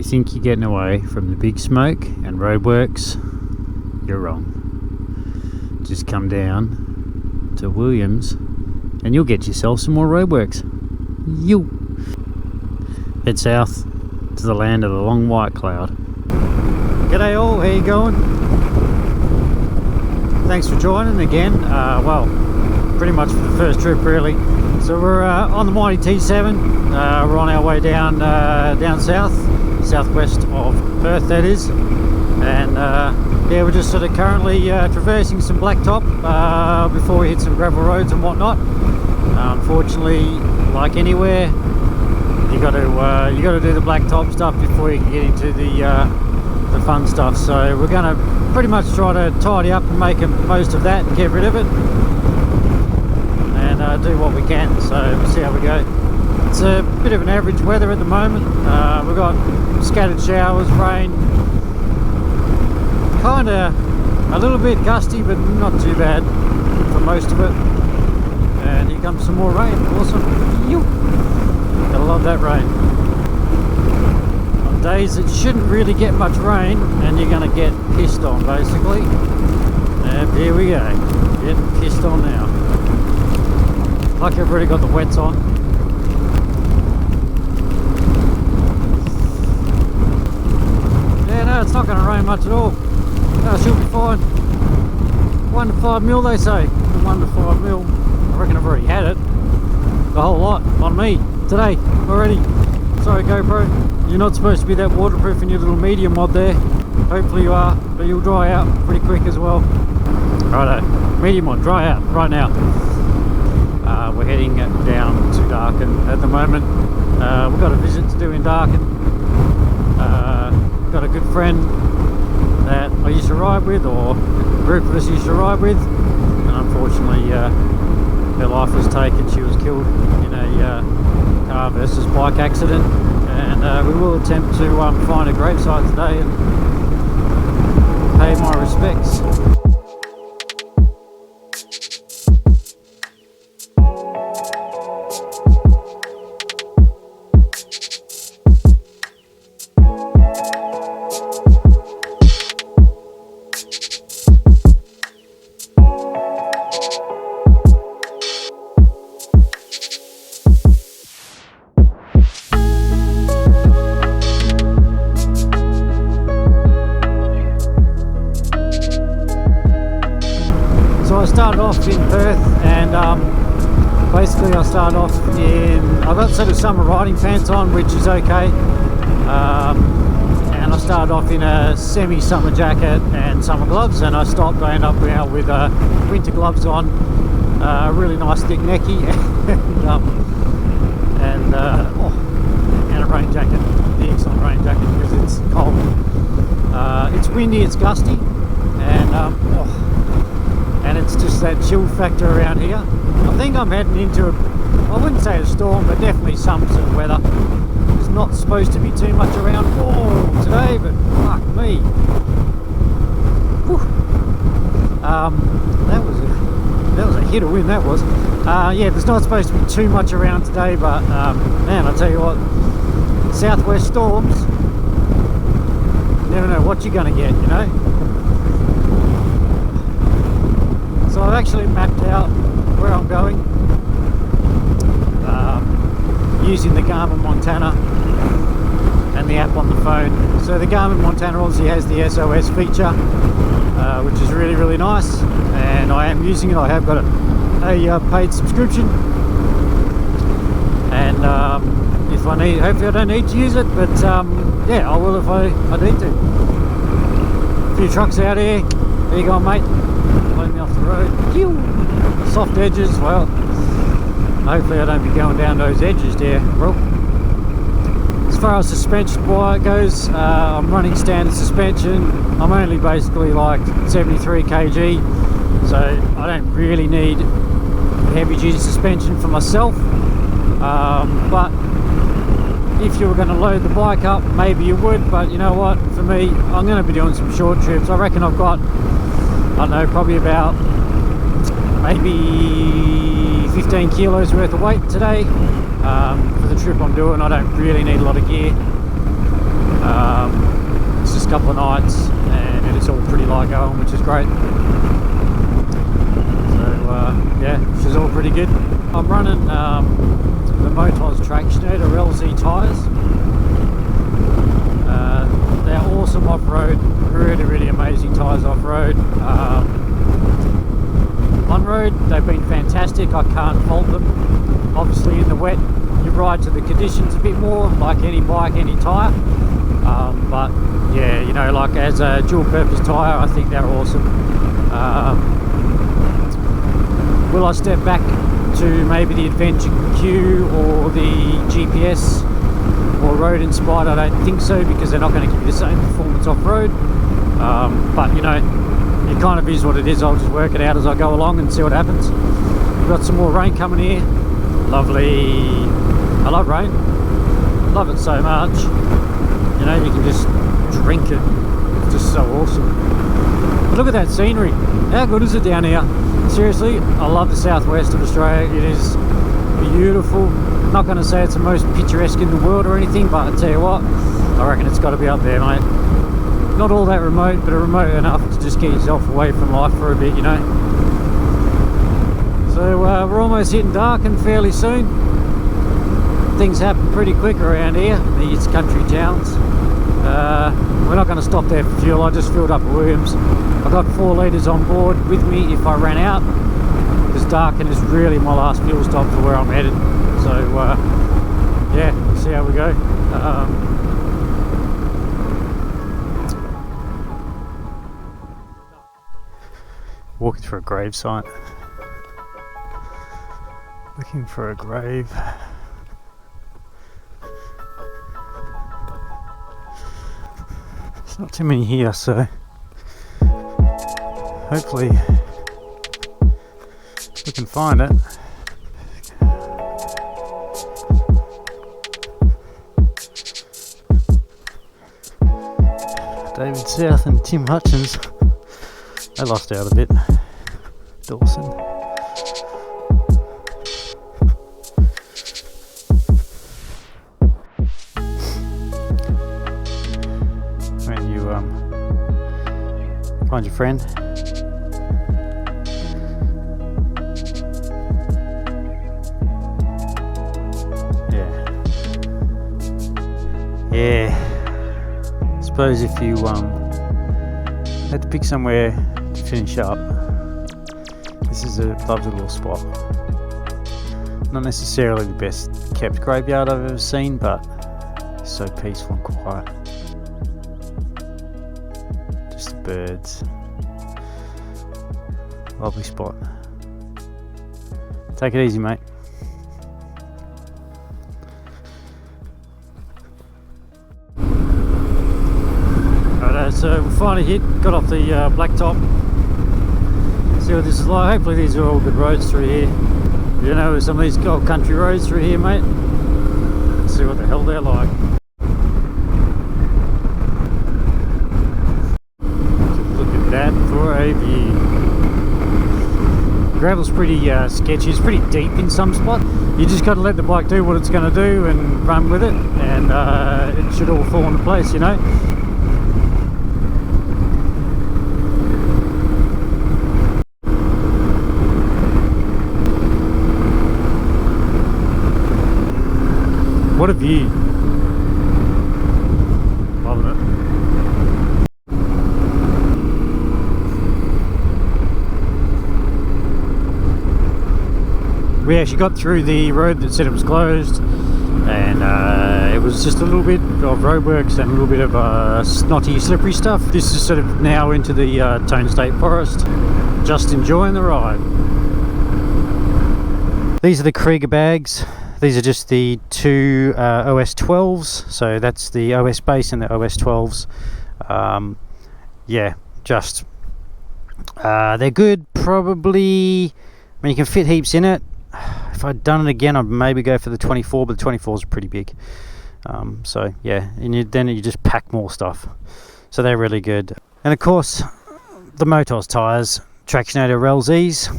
think you're getting away from the big smoke and roadworks, you're wrong. Just come down to Williams and you'll get yourself some more roadworks. You head south to the land of the long white cloud. G'day all, how you going? Thanks for joining again. Well, pretty much for the first trip really. So we're on the mighty T7. We're on our way down southwest of Perth, that is. And yeah, we're just sort of currently traversing some blacktop before we hit some gravel roads and whatnot. Unfortunately, like anywhere, you got to do the blacktop stuff before you can get into the fun stuff. So we're going to pretty much try to tidy up and make the most of that and get rid of it, and do what we can. So we'll see how we go. It's a bit of an average weather at the moment. We've got scattered showers, rain, kind of a little bit gusty, but not too bad for most of it. And here comes some more rain. Awesome. Yo. Gotta love that rain. On days it shouldn't really get much rain and you're gonna get pissed on basically. And here we go. Getting pissed on now. Lucky I've already got the wets on. Yeah, no, it's not gonna rain much at all. No, it should be fine. 1 to 5 mil they say. 1 to 5 mil. I reckon I've already had it. The whole lot on me today already. Sorry GoPro, you're not supposed to be that waterproof in your little medium mod there. Hopefully you are, but you'll dry out pretty quick as well. Righto, medium mod, dry out right now. We're heading down to Darkin at the moment. We've got a visit to do in Darkin. Got a good friend that I used to ride with, or a group of us used to ride with, and unfortunately her life was taken. She was killed in a car versus bike accident, and we will attempt to find a gravesite today and pay my respects. So I started off in Perth, and basically I started off I've got sort of summer riding pants on, which is okay, and I started off in a semi-summer jacket and summer gloves, and I ended up now with winter gloves on, really nice thick necky, and a rain jacket, the excellent rain jacket, because it's cold. It's windy, it's gusty, and it's just that chill factor around here. I think I'm heading into I wouldn't say a storm, but definitely some sort of weather. There's not supposed to be too much around today, but fuck me. Whew. That was a hit of wind, that was. Yeah, there's not supposed to be too much around today, but man, I tell you what, southwest storms, you never know what you're going to get, you know. So I've actually mapped out where I'm going using the Garmin Montana and the app on the phone. So the Garmin Montana obviously has the SOS feature, which is really, really nice, and I am using it. I have got a paid subscription, and if I need, hopefully I don't need to use it, but yeah, I will if I need to. A few trucks out here. There you go, mate. Blowing me off the road. Soft edges. Well, hopefully I don't be going down those edges there, bro. As far as suspension goes, I'm running standard suspension. I'm only basically like 73 kg, so I don't really need heavy duty suspension for myself. But if you were going to load the bike up, maybe you would, but you know what, for me, I'm going to be doing some short trips. I reckon I've got, I don't know, probably about maybe 15 kilos worth of weight today for the trip I'm doing. I don't really need a lot of gear. It's just a couple of nights and it's all pretty light going, which is great. So yeah, she's all pretty good. I'm running the Motos Tractionator LZ tyres. They're awesome off-road, really amazing tyres off-road. On road they've been fantastic, I can't fault them. Obviously in the wet you ride to the conditions a bit more, like any bike, any tyre. But yeah, you know, like as a dual purpose tyre, I think they're awesome. Will I step back to maybe the Adventure Q or the GPS or Road Inspired? I don't think so, because they're not going to give you the same performance off-road. But you know, it kind of is what it is. I'll just work it out as I go along and see what happens. We've got some more rain coming here. Lovely. I love rain. Love it so much. You know, you can just drink it. It's just so awesome. But look at that scenery. How good is it down here? Seriously, I love the southwest of Australia. It is beautiful. I'm not going to say it's the most picturesque in the world or anything, but I tell you what, I reckon it's got to be up there, mate. Not all that remote, but remote enough to just get yourself away from life for a bit, you know. So we're almost hitting dark and fairly soon. Things happen pretty quick around here in these country towns. We're not going to stop there for fuel. I just filled up at Williams. I've got 4 litres on board with me if I ran out, because Darkin is really my last fuel stop for where I'm headed. So yeah, we'll see how we go. Walking through a gravesite, looking for a grave. There's not too many here, so hopefully we can find it. David South and Tim Hutchins, they lost out a bit. Dawson. When you find your friend, yeah. I suppose if you had to pick somewhere to finish up, this is a lovely little spot. Not necessarily the best kept graveyard I've ever seen, but so peaceful and quiet. Just the birds. Lovely spot. Take it easy, mate. Righto, so we finally got off the blacktop. See what this is like. Hopefully these are all good roads through here. You know, some of these old country roads through here, mate. Let's see what the hell they're like. Look at that for a view. Gravel's pretty sketchy. It's pretty deep in some spots. You just got to let the bike do what it's going to do and run with it, and it should all fall into place, you know. What a view. Loving it. We actually got through the road that said it was closed, and it was just a little bit of roadworks and a little bit of snotty, slippery stuff. This is sort of now into the Tone State Forest. Just enjoying the ride. These are the Krieger bags. These are just the 2 OS 12s, so that's the OS base and the OS 12s. Yeah, just they're good. Probably, I mean, you can fit heaps in it. If I'd done it again, I'd maybe go for the 24, but the 24s are pretty big. So yeah, and then you just pack more stuff. So they're really good. And of course, the Motos tyres, Tractionator LZs.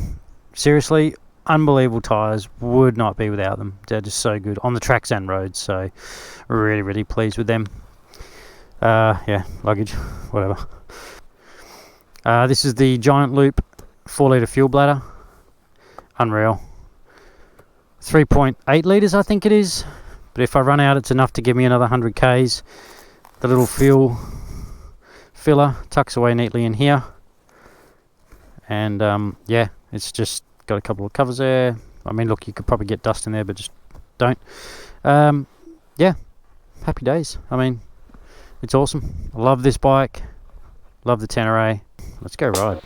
Seriously, unbelievable tyres, would not be without them. They're just so good on the tracks and roads, so really pleased with them. Yeah, luggage, whatever. This is the Giant Loop 4-litre fuel bladder. Unreal. 3.8 litres I think it is, but if I run out it's enough to give me another 100 k's. The little fuel filler tucks away neatly in here, and yeah, it's just got a couple of covers there. I mean, look, you could probably get dust in there, but just don't. Yeah, happy days. I mean, it's awesome. I love this bike, love the Tenere. Let's go ride.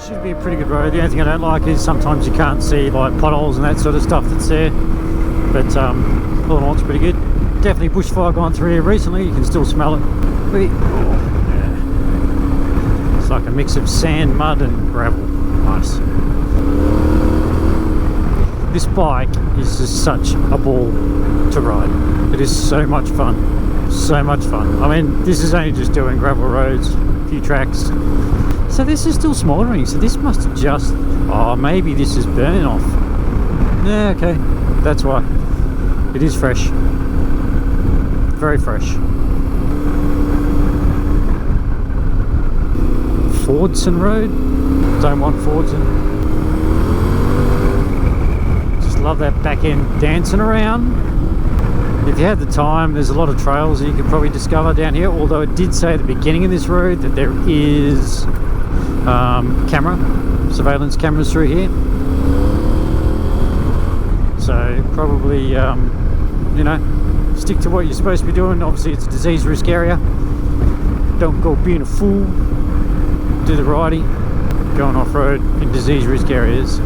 Should be a pretty good road. The only thing I don't like is sometimes you can't see like potholes and that sort of stuff that's there, but all in all it's pretty good. Definitely bushfire gone through here recently, you can still smell it. Yeah. It's like a mix of sand, mud and gravel. Nice. This bike is just such a ball to ride. It is so much fun, so much fun. I mean, this is only just doing gravel roads, a few tracks. So this is still smouldering, so this must have just, oh, maybe this is burning off. Yeah, okay, that's why. It is fresh. Very fresh. Fordson Road. Don't want Fordson. Just love that back end dancing around. If you had the time, there's a lot of trails that you could probably discover down here, although it did say at the beginning of this road that there is surveillance cameras through here, so probably you know, stick to what you're supposed to be doing. Obviously it's a disease risk area, don't go being a fool, do the righty. Going off-road in disease risk areas,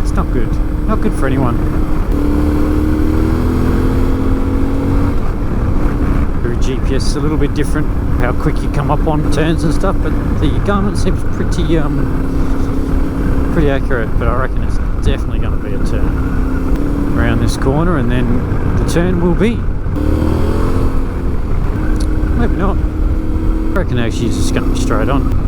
it's not good for anyone. GPS is a little bit different, how quick you come up on turns and stuff, but the Garmin seems pretty accurate. But I reckon it's definitely going to be a turn around this corner, and then the turn will be, maybe not. I reckon actually it's just going to be straight on.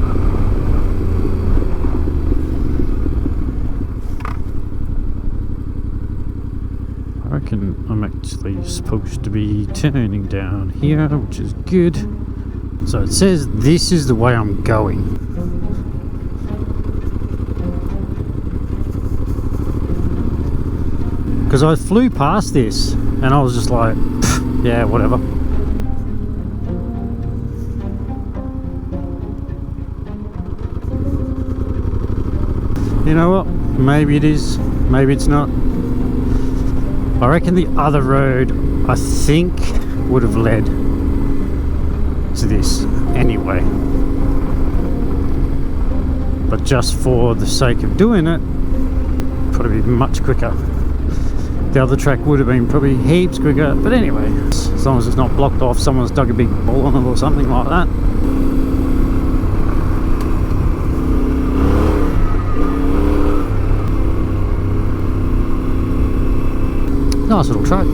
I reckon I'm actually supposed to be turning down here, which is good. So it says this is the way I'm going. Because I flew past this and I was just like, yeah, whatever. You know what? Maybe it is, maybe it's not. I reckon the other road, I think, would have led to this anyway. But just for the sake of doing it, probably much quicker. The other track would have been probably heaps quicker, but anyway, as long as it's not blocked off, someone's dug a big hole on it or something like that. Nice little track.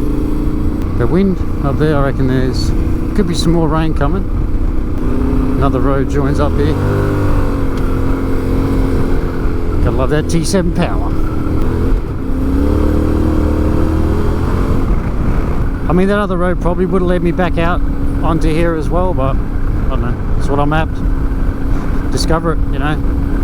The wind up there, I reckon there's could be some more rain coming. Another road joins up here. Gotta love that T7 power. I mean, that other road probably would have led me back out onto here as well, but I don't know, that's what I'm at. Discover it, you know.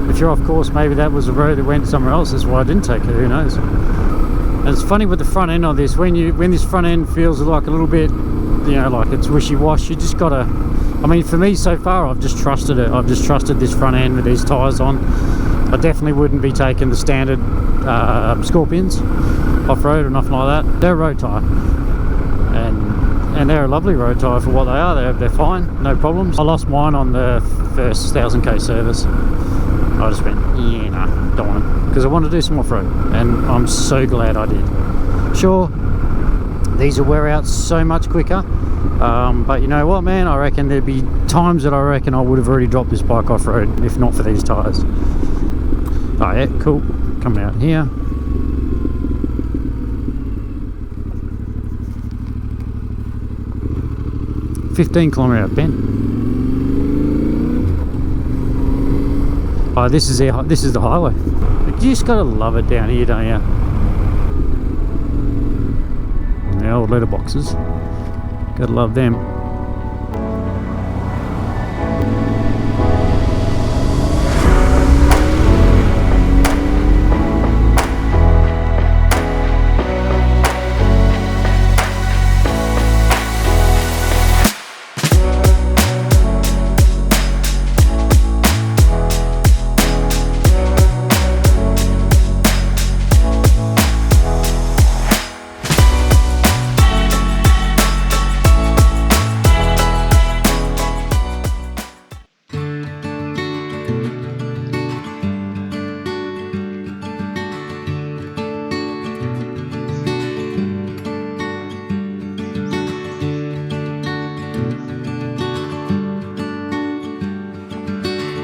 If you're off course, maybe that was a road that went somewhere else, that's why I didn't take it, who knows. And it's funny with the front end of this, when this front end feels like a little bit, you know, like it's wishy-washy, you just gotta, I mean, for me so far, I've just trusted it. I've just trusted this front end with these tyres on. I definitely wouldn't be taking the standard Scorpions off-road or nothing like that. They're a road tyre. and they're a lovely road tyre for what they are. They're fine, no problems. I lost mine on the first 1000k service. I just went, yeah, nah, don't want it, because I want to do some off-road, and I'm so glad I did. Sure, these will wear out so much quicker, but you know what, man, I reckon there'd be times that I reckon I would have already dropped this bike off-road if not for these tyres. Oh yeah, cool. Coming out here. $15km bend. Oh, this is the highway. You just gotta love it down here, don't you? The old letterboxes. Gotta love them.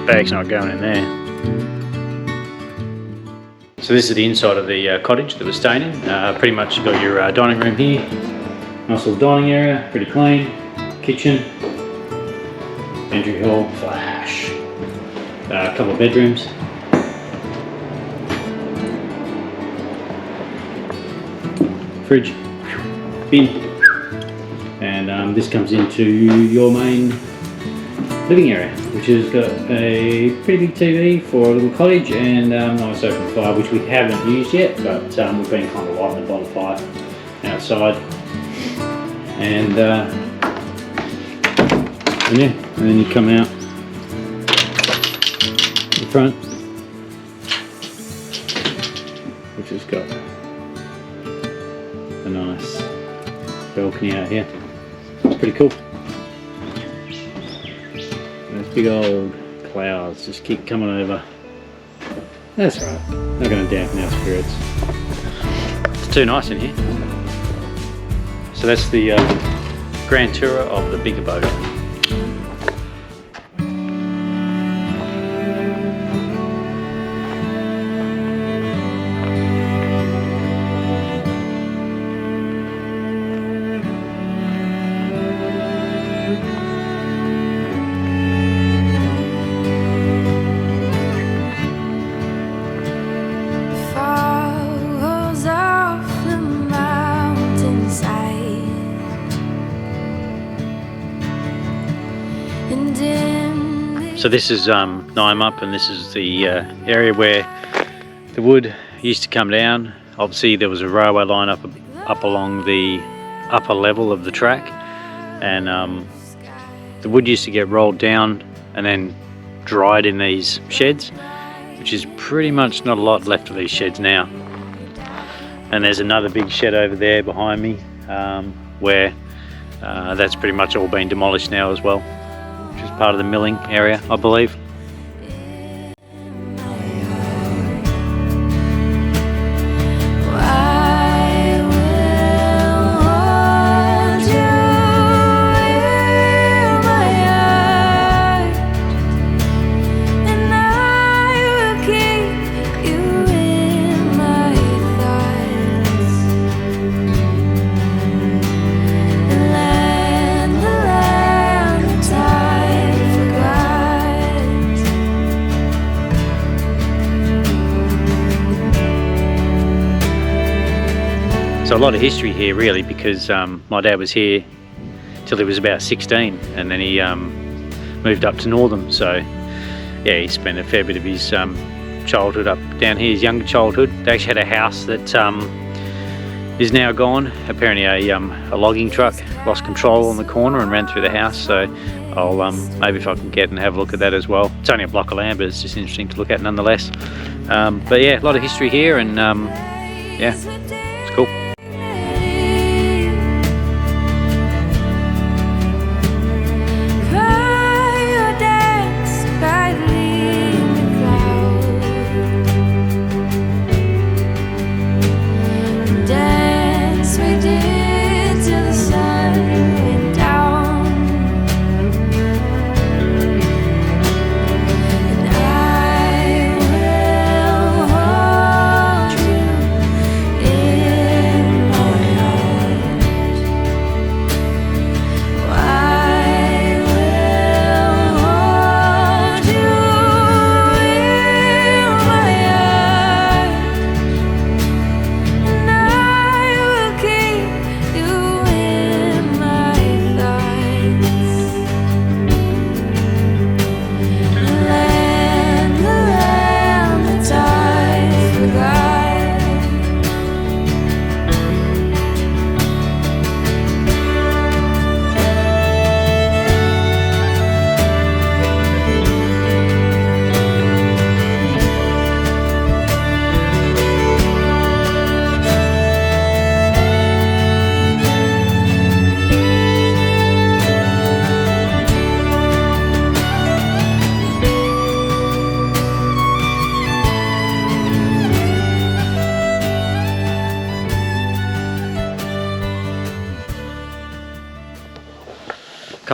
Bag's not going in there. So this is the inside of the cottage that we're staying in. Pretty much got your dining room here. Nice little dining area, pretty clean. Kitchen. Entry hall, flash. A couple of bedrooms. Fridge. Bin. And this comes into your main living area, which has got a pretty big TV for a little cottage, and nice open fire, which we haven't used yet, but we've been kind of lighting the bonfire outside. And yeah, and then you come out the front, which has got a nice balcony out here. It's pretty cool. Those big old clouds just keep coming over. That's right, not going to dampen our spirits. It's too nice in here. So that's the grand tour of the bigger boat. So this is Nyam Up, and this is the area where the wood used to come down. Obviously there was a railway line up along the upper level of the track, and the wood used to get rolled down and then dried in these sheds, which is pretty much not a lot left of these sheds now. And there's another big shed over there behind me, where that's pretty much all been demolished now as well, which is part of the milling area, I believe. So a lot of history here really, because my dad was here till he was about 16, and then he moved up to Northam. So yeah, he spent a fair bit of his childhood up down here, his younger childhood. They actually had a house that is now gone. Apparently a logging truck lost control on the corner and ran through the house, so I'll maybe if I can get and have a look at that as well. It's only a block of land, but it's just interesting to look at nonetheless. But yeah, a lot of history here, and yeah, it's cool.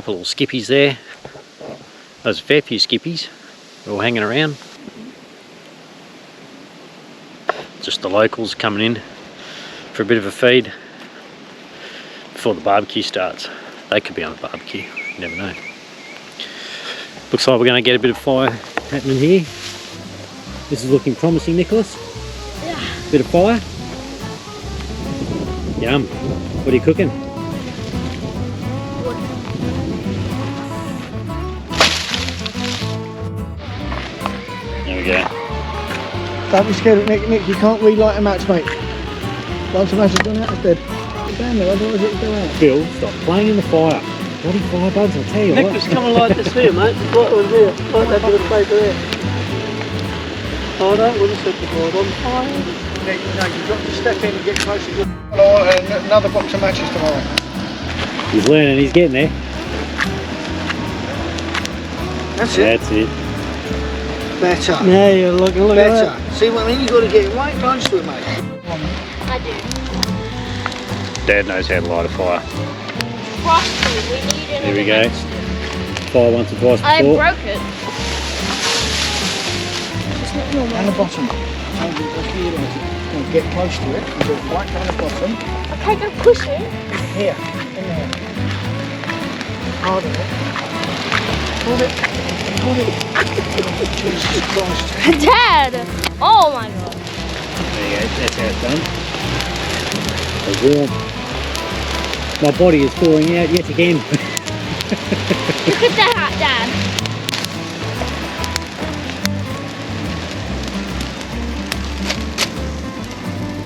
couple of little skippies there. There's a fair few skippies all hanging around. Just the locals coming in for a bit of a feed before the barbecue starts. They could be on a barbecue, you never know. Looks like we're going to get a bit of fire happening here. This is looking promising, Nicholas. Yeah. Bit of fire. Yum. What are you cooking? There we go. Don't be scared of Nick. Nick, you can't relight a match, mate. Once the match has gone out, it's dead. Get down there, otherwise it'll go out. Phil, stop playing in the fire. Bloody fire bugs, I'll tell you Nick what. was coming like this here, mate. Right on here. Like that bit of paper there. Oh, I don't want to set the board on fire. Nick, no, you've got to step in and get closer to another box of matches tomorrow. He's learning, he's getting there. That's it. That's it. Better. Yeah, look at Better. that. See what I mean? You've got to get right close to it, mate. I do. Dad knows how to light a fire. Trust me, we need it. Here we go. Fire once or twice before. I broke it. It's not normal. Down the bottom. Get close to it and go right down the bottom. Okay, go push it. Here, in there. Harder. Hold it. Hold it. Jesus Christ. Dad! Oh my god. There you go, that's how it's done. It's warm. My body is thawing out yet again. Look at that, Dad.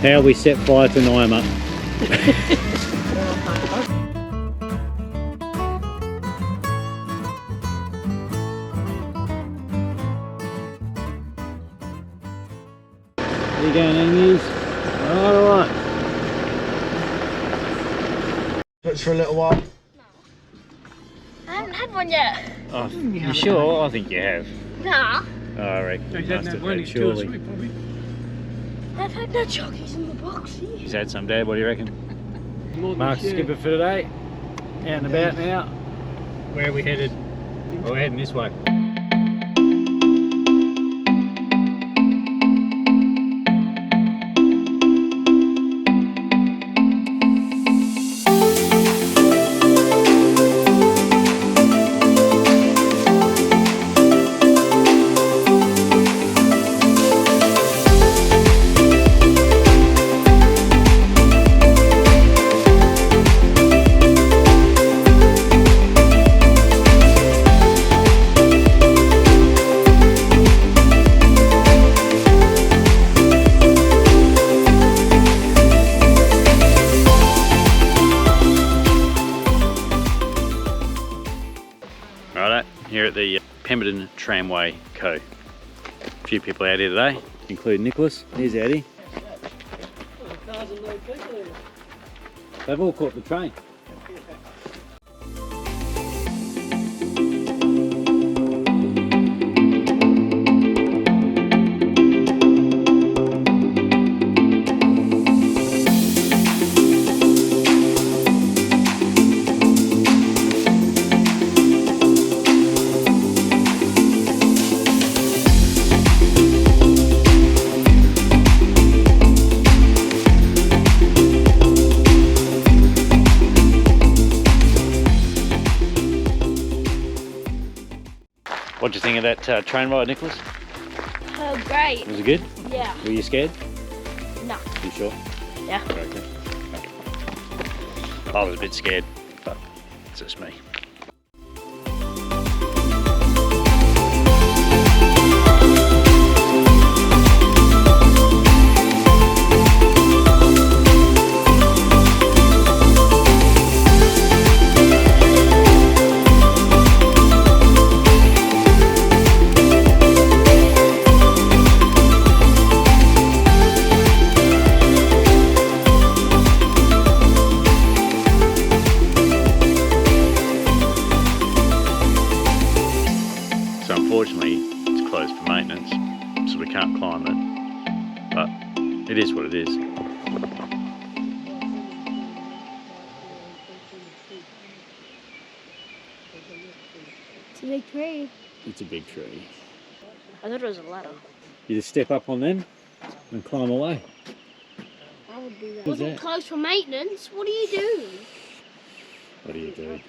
How we set fire to Yamaha. There you go, enemies. Alright. Looks for a little while. I haven't had one yet. Oh, you sure? I think you have. Nah. Oh, I reckon you must have had, surely. I've had no chockies in the box. He's had some, Dad, what do you reckon? Mark's the skipper for today. Out and about now. Where are we headed? Oh, we're heading this way. Righto, here at the Pemberton Tramway Co. A few people out here today, including Nicholas. Here's Eddie. They've all caught the train. What do you think of that train ride, Nicholas? Oh, great. Was it good? Yeah. Were you scared? No. You sure? Yeah. Okay. I was a bit scared, but it's just me. So unfortunately it's closed for maintenance, so we can't climb it, but it is what it is. tree. It's a big tree. I thought it was a ladder. You just step up on them and climb away. I would do that. What's Wasn't that? closed for maintenance. What do you do? What do you do?